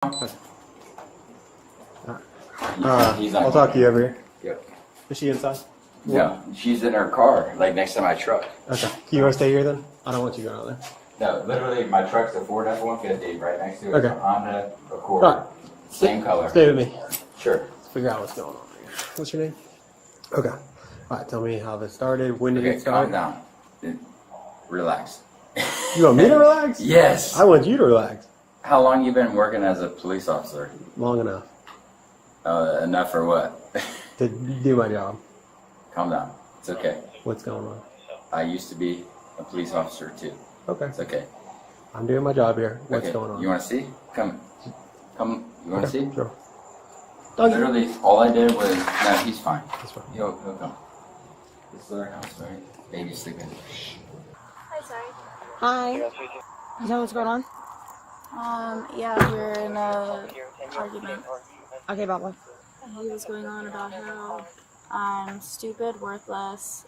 I'll talk to you over here. Yep. Is she inside? No, she's in her car, like next to my truck. Okay. You want to stay here then? I don't want you going out there. No, literally, my truck's a Ford F-150 right next to it. Okay. It's a Honda Accord. Right. Same color. Stay with me. Sure. Let's figure out what's going on here. What's your name? Okay. All right. Tell me how this started. When did Okay, it start? calm down. Relax. You want me to relax? Yes. I want you to relax. How long you been working as a police officer? Long enough. Enough for what? To do my job. Calm down. It's okay. What's going on? I used to be a police officer too. Okay. It's okay. I'm doing my job here. What's Okay. going on? You want to see? Come. You want to see? Sure. Doggy. Literally, all I did was. No, he's fine. That's fine. He'll come. This is our house, right? Baby's sleeping. Hi, sorry. Hi. Is that what's going on? Yeah, we're in a argument. Okay, about what? He was going on about how I'm stupid, worthless,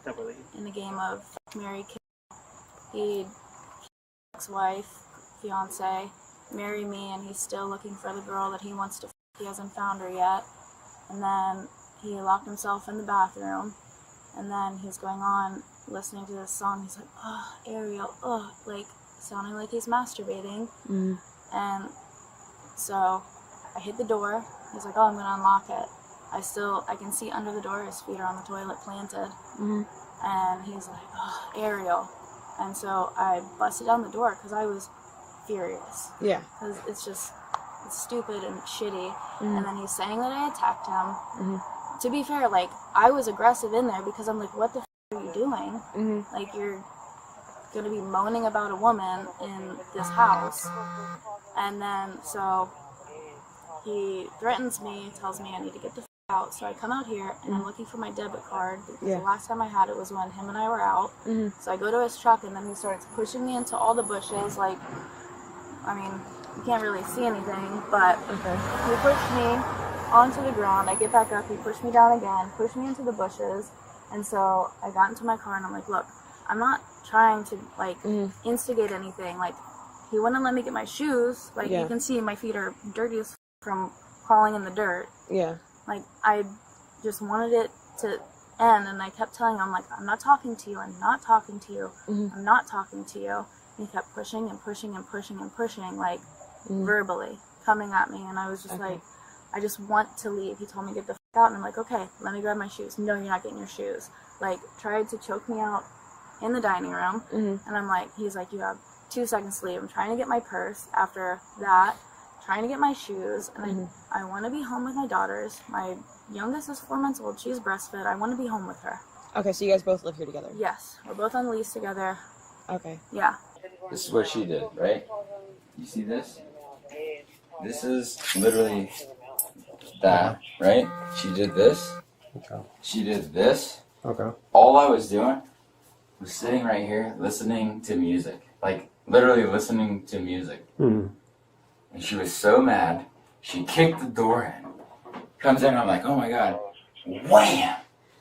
in the game of marry, kill. He ex-wife, fiance, marry me, and he's still looking for the girl that he wants to f. He hasn't found her yet. And then he locked himself in the bathroom, and then he's going on listening to this song. He's like, oh, Ariel, oh, like sounding like he's masturbating. Mm. And so I hit the door. He's like, oh, I'm gonna unlock it. I can see under the door his feet are on the toilet planted. Mm-hmm. And he's like, oh, Ariel. And so I busted down the door because I was furious. Yeah. Because it's stupid and shitty. Mm-hmm. And then he's saying that I attacked him. Mm-hmm. To be fair, like, I was aggressive in there because I'm like, what the f*** are you doing? Mm-hmm. Like, you're gonna be moaning about a woman in this house. And then, so he threatens me, tells me I need to get the f*** out. So I come out here and I'm looking for my debit card because Yeah. the last time I had it was when him and I were out. Mm-hmm. So I go to his truck and then he starts pushing me into all the bushes. Like, I mean, you can't really see anything, but Okay. he pushed me onto the ground. I get back up, he pushed me down again, pushed me into the bushes. And so I got into my car and I'm like, look, I'm not trying to, like, instigate anything. Like, he wouldn't let me get my shoes. Like, Yeah. you can see my feet are dirty as f- from crawling in the dirt. Yeah. Like, I just wanted it to end, and I kept telling him, like, I'm not talking to you, I'm not talking to you, I'm not talking to you. And he kept pushing and pushing and pushing and pushing, like, verbally, coming at me, and I was just like, I just want to leave. He told me to get the f*** out, and I'm like, okay, let me grab my shoes. No, you're not getting your shoes. Like, tried to choke me out in the dining room, and I'm like, he's like, you have 2 seconds to leave. I'm trying to get my purse after that, trying to get my shoes, and I want to be home with my daughters. My youngest is 4 months old. She's breastfed. I want to be home with her. Okay, so you guys both live here together? Yes, we're both on the lease together. Okay. Yeah. This is what she did, right? You see this? This is literally that, right? She did this. Okay. She did this. Okay. All I was doing was sitting right here listening to music. Like, literally listening to music. Hmm. And she was so mad, she kicked the door in. Comes in, I'm like, oh my god. Wham!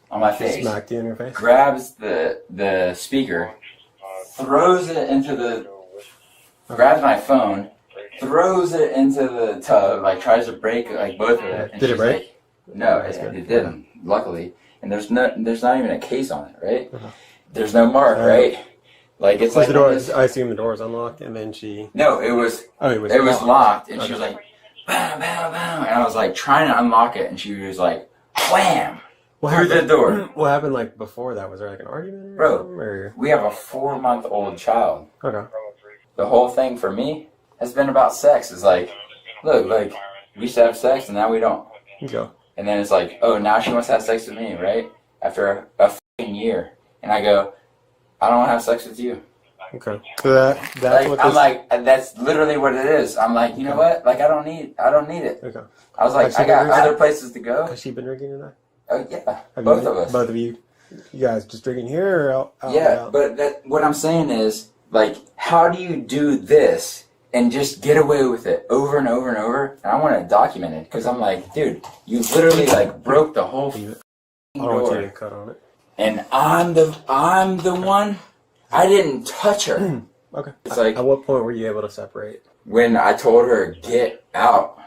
On my face. Smacked you in your face. Grabs the speaker, throws it into the... Grabs my phone, throws it into the tub, like tries to break like both of it. And Did it she's break? Like, no, it didn't, luckily. And there's not even a case on it, right? There's no mark, right? Like it's like the door. I assume the door was unlocked, and then she. No, it was. Oh, it was locked, and she was like, bam, bam, bam, and I was like trying to unlock it, and she was like, wham, through the door. What happened like before that? Was there like an argument, Bro, something, or? we have a 4-month-old child. Okay. The whole thing for me has been about sex. It's like, look, like we used to have sex, and now we don't. Go. And then it's like, oh, now she wants to have sex with me, right? After a fucking year, and I go, I don't want to have sex with you. Okay. So that's Like, what I'm this. like, that's literally what it is. I'm like, you know what? Like, I don't need it. Okay. I was like, Has she I got been other drinking? places to go. Has she been drinking tonight? Oh yeah, Have both you, of us. Both of you. You guys just drinking here or out? Yeah, out? but what I'm saying is, like, how do you do this and just get away with it over and over and over? And I want to document it because I'm like, dude, you literally like broke the whole I don't want you to door, cut on it. and I'm the one. I didn't touch her. Okay. It's like At what point were you able to separate? when I told her get out.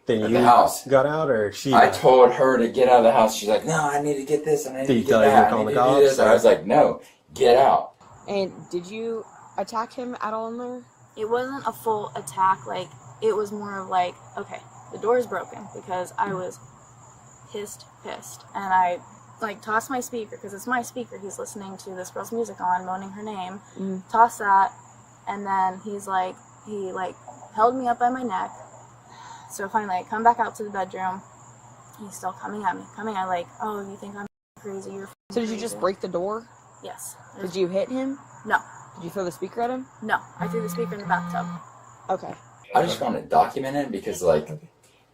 Then of you the house. got out, or she? I told her to get out of the house. She's like, no, I need to get this, and I need Did to you get tell her you that. were calling I need the to do cops, this. I was like, no, get out. And did you attack him at all in there? It wasn't a full attack. Like, it was more of like, okay, the door is broken, because I was pissed. And I, like, tossed my speaker, because it's my speaker. He's listening to this girl's music on, moaning her name. Toss that, and then he held me up by my neck. So finally, I come back out to the bedroom. He's still coming at me. Like, oh, you think I'm crazy? You're So did you crazy. just break the door? Yes. Did you hit him? No. Did you throw the speaker at him? No. I threw the speaker in the bathtub. Okay. I just want to document it because, like,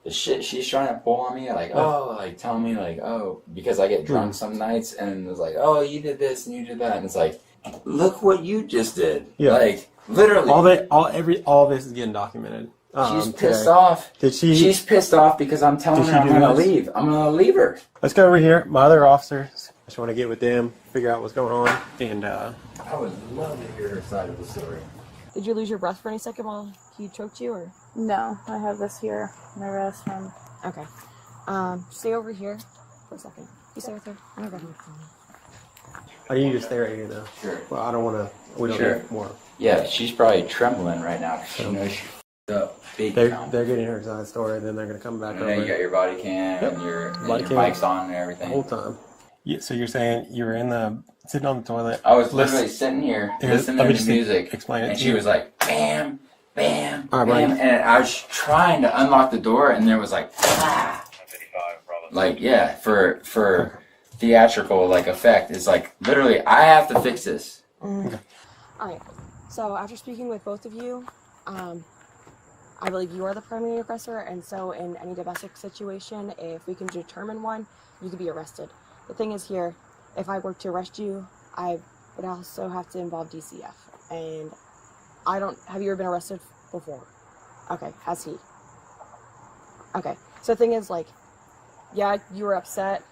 the shit she's trying to pull on me, like, oh, like, tell me, like, oh, because I get drunk some nights, and it's like, oh, you did this and you did that, and it's like, look what you just did. Yeah. Like, literally. All this is getting documented. She's pissed off. Did she? She's pissed off because I'm telling Did her she I'm do gonna this? leave. I'm gonna leave her. Let's go over here. My other officers. I just want to get with them, figure out what's going on, and I would love to hear her side of the story. Did you lose your breath for any second while he choked you, or? No. I have this here. My rest from... Okay. Stay over here for a second. You stay right there. I'm gonna grab I need you to stay right here, though. Sure. Well, I don't want to. We don't Sure. need more. Yeah, she's probably trembling right now because she knows she f***ed up big time. They're getting her side story, then they're gonna come back And then you got over your body cam Yep. and your Body cam. mic's on and the everything. whole time. Yeah. So you're saying you were sitting on the toilet. I was literally sitting here listening let me to just music, explain it and to she you. was like, bam, bam, All right, bam, Brian. and I was trying to unlock the door, and there was like, ah, like yeah, for theatrical like effect. It's like literally, I have to fix this. All right. So after speaking with both of you, I believe you are the primary aggressor, and so in any domestic situation, if we can determine one, you could be arrested. The thing is here, if I were to arrest you, I would also have to involve DCF, and I don't. Have you ever been arrested before? Okay, has he? Okay. So the thing is, like, yeah, you were upset,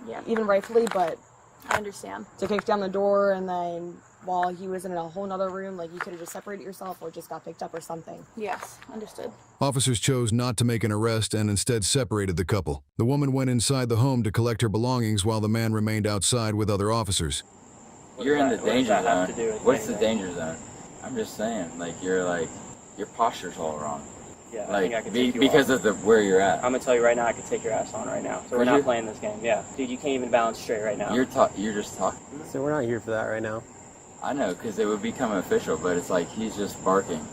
Yeah. even rightfully, but I understand. to kick down the door and then while he was in a whole nother room, like, you could have just separated yourself or just got picked up or something. Yes. Understood. Officers chose not to make an arrest and instead separated the couple. The woman went inside the home to collect her belongings while the man remained outside with other officers. You're in the danger What does that have zone. to do with What's the anything? danger zone? I'm just saying, like your posture's all wrong. Yeah, I Like think I could take you because off. of where you're at. I'm gonna tell you right now, I could take your ass on right now. So we're Would not you? playing this game. Yeah, dude, you can't even balance straight right now. You're just talking. So we're not here for that right now. I know, because it would become official, but it's like he's just barking.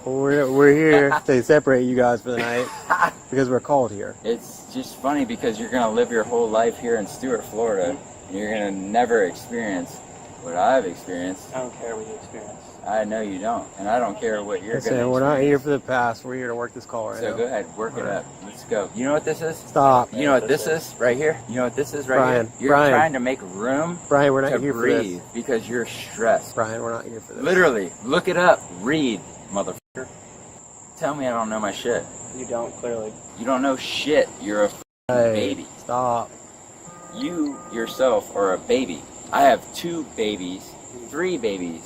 Well, we're here to separate you guys for the night because we're called here. It's just funny because you're gonna live your whole life here in Stuart, Florida, and you're gonna never experience what I've experienced. I don't care what you experience. I know you don't, and I don't care what you're Listen, gonna. we're not here experience. for the past. We're here to work this call right So now. go ahead, work it up. Let's go. You know what this is? Stop, You know what this is right here? You know what this is right Brian, here? You're Brian. trying to make room Brian. We're not to here for breathe this. because you're stressed. Brian, we're not here for this. Literally, look it up. Read, motherfucker. Tell me I don't know my shit. You don't, clearly. You don't know shit. You're a Hey, baby. stop. You yourself are a baby. I have 2 babies, 3 babies.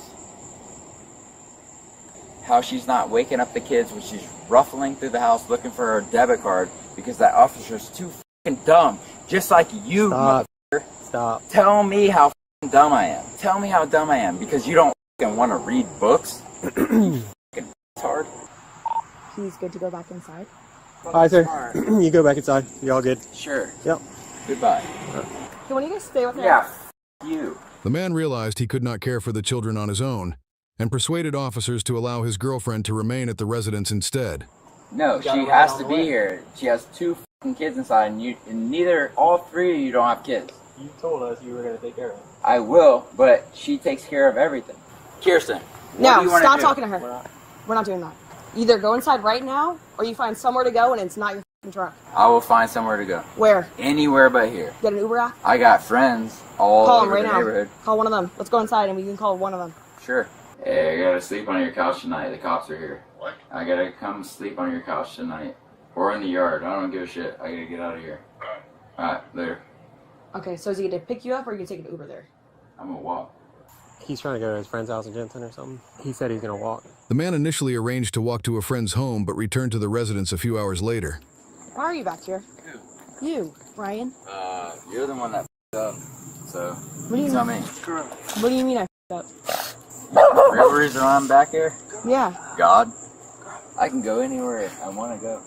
How she's not waking up the kids when she's ruffling through the house looking for her debit card because that officer's too fucking dumb. Just like you, Stop. motherfucker. Stop. Tell me how fucking dumb I am. Tell me how dumb I am because you don't fucking want to read books. You fucking retard. He's good to go back inside. All right, sir. You go back inside. You all good? Sure. Yep. Goodbye. Okay, when you guys stay with her. Yeah, you. The man realized he could not care for the children on his own and persuaded officers to allow his girlfriend to remain at the residence instead. No, she has to be here. She has 2 fucking kids inside, and neither, all 3 of you don't have kids. You told us you were going to take care of it. I will, but she takes care of everything. Kirsten, what do No, you wanna stop do? talking to her. We're not doing that. Either go inside right now, or you find somewhere to go and it's not your f***ing truck. I will find somewhere to go. Where? Anywhere but here. Get an Uber app? I got friends all Call over them right the now. neighborhood. Call one of them. Let's go inside and we can call one of them. Sure. Hey, I gotta sleep on your couch tonight. The cops are here. What? I gotta come sleep on your couch tonight. Or in the yard. I don't give a shit. I gotta get out of here. Alright, later. Okay, so is he going to pick you up or are you going to take an Uber there? I'm gonna walk. He's trying to go to his friend's house in Jensen or something. He said he's going to walk. The man initially arranged to walk to a friend's home but returned to the residence a few hours later. Why are you back here? You, Ryan. You're the one that up. So, What do you tell mean? me. What do you mean I up? Real reason I'm back here? Yeah. God. I can go anywhere I want to go.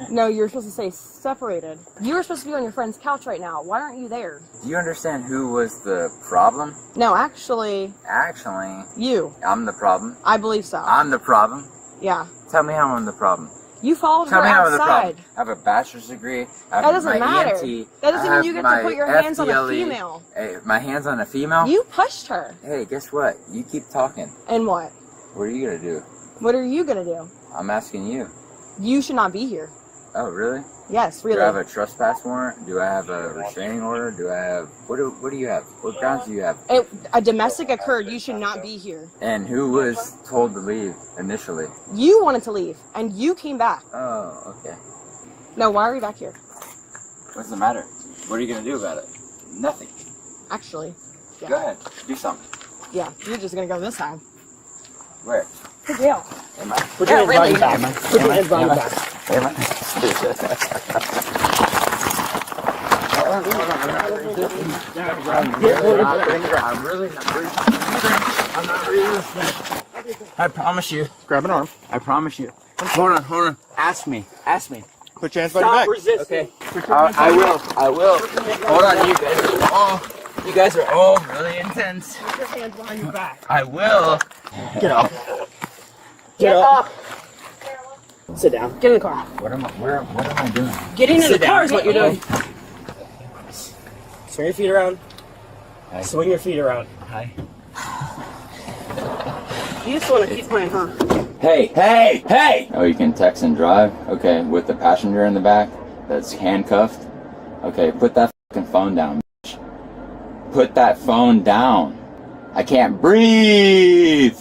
No, you were supposed to say separated. You were supposed to be on your friend's couch right now. Why aren't you there? Do you understand who was the problem? No, actually, Actually, you. I'm the problem. I believe so. I'm the problem. Yeah. Tell me how I'm the problem. You followed Tell her me how I'm the outside. problem. I have a bachelor's degree. I have That doesn't my matter. ENT, That doesn't I mean you have get to my put your hands on a FDLE. female. Hey, my hands on a female? You pushed her. Hey, guess what? You keep talking. And what? What are you going to do? What are you gonna do? I'm asking you. You should not be here. Oh, really? Yes, really. Do I have a trespass warrant? Do I have a restraining order? Do I have... What do you have? What grounds do you have? A domestic occurred. You should not be here. And who was told to leave initially? You wanted to leave, and you came back. Oh, okay. No, why are we back here? What's the matter? What are you going to do about it? Nothing. Actually, yeah. Go ahead. Do something. Yeah, you're just gonna go this time. Where? To jail. Am I? Put your hands behind your back. Am I? Put your hands behind your back. Am I? I'm really not breathing. I'm not breathing. I promise you. Grab an arm. I promise you. Hold on. Ask me. Put your hands behind your back. Resisting. Okay. I will. Hold on, you guys are all really intense. Put your hands behind your back. I will. Get up. Get up. Sit down. Get in the car. What am I doing? Getting in the Sit car down. is what you're doing. Swing your feet around. Hi. Swing your feet around. Hi. You just want to keep playing, huh? Hey! Oh, you can text and drive? Okay, with the passenger in the back that's handcuffed? Okay, put that fucking phone down, bitch. Put that phone down. I can't breathe!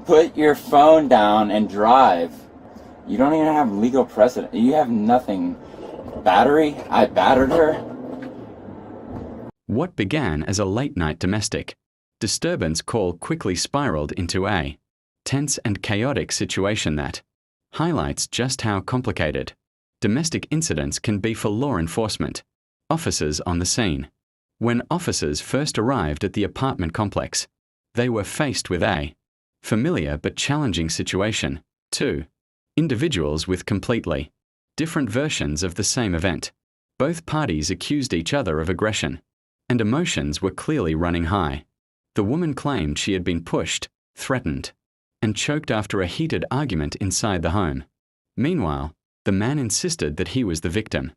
Put your phone down and drive. You don't even have legal precedent. You have nothing. Battery? I battered her? What began as a late-night domestic disturbance call quickly spiraled into a tense and chaotic situation that highlights just how complicated domestic incidents can be for law enforcement. Officers on the scene. When officers first arrived at the apartment complex, they were faced with a familiar but challenging situation. 2. Individuals with completely different versions of the same event. Both parties accused each other of aggression, and emotions were clearly running high. The woman claimed she had been pushed, threatened, and choked after a heated argument inside the home. Meanwhile, the man insisted that he was the victim,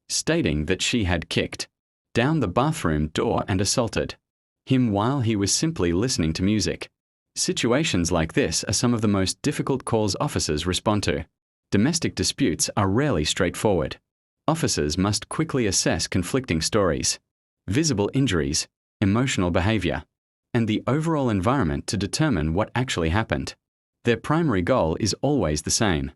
stating that she had kicked down the bathroom door and assaulted him while he was simply listening to music. Situations like this are some of the most difficult calls officers respond to. Domestic disputes are rarely straightforward. Officers must quickly assess conflicting stories, visible injuries, emotional behavior, and the overall environment to determine what actually happened. Their primary goal is always the same: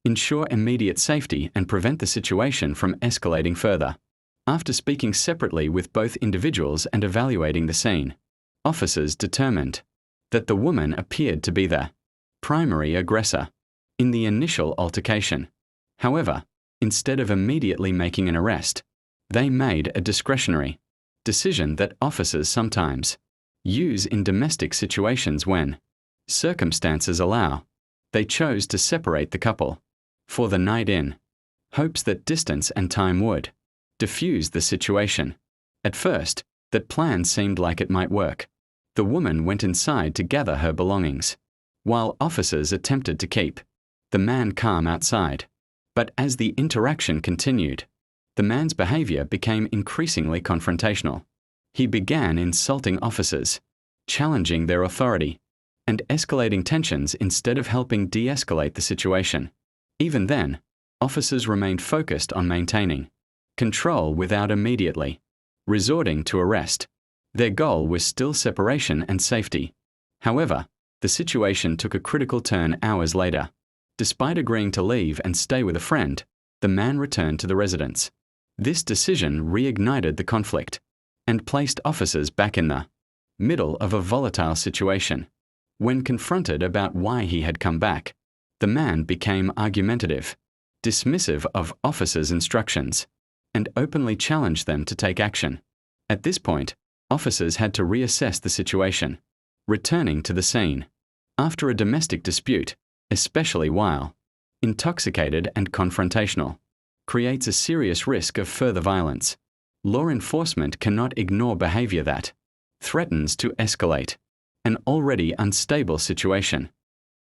ensure immediate safety and prevent the situation from escalating further. After speaking separately with both individuals and evaluating the scene, officers determined that the woman appeared to be the primary aggressor in the initial altercation. However, instead of immediately making an arrest, they made a discretionary decision that officers sometimes use in domestic situations when circumstances allow. They chose to separate the couple for the night in hopes that distance and time would diffuse the situation. At first, that plan seemed like it might work. The woman went inside to gather her belongings, while officers attempted to keep the man calm outside. But as the interaction continued, the man's behavior became increasingly confrontational. He began insulting officers, challenging their authority, and escalating tensions instead of helping de-escalate the situation. Even then, officers remained focused on maintaining control without immediately resorting to arrest. Their goal was still separation and safety. However, the situation took a critical turn hours later. Despite agreeing to leave and stay with a friend, the man returned to the residence. This decision reignited the conflict and placed officers back in the middle of a volatile situation. When confronted about why he had come back, the man became argumentative, dismissive of officers' instructions, and openly challenged them to take action. At this point, officers had to reassess the situation, returning to the scene. After a domestic dispute, especially while intoxicated and confrontational, creates a serious risk of further violence. Law enforcement cannot ignore behavior that threatens to escalate an already unstable situation.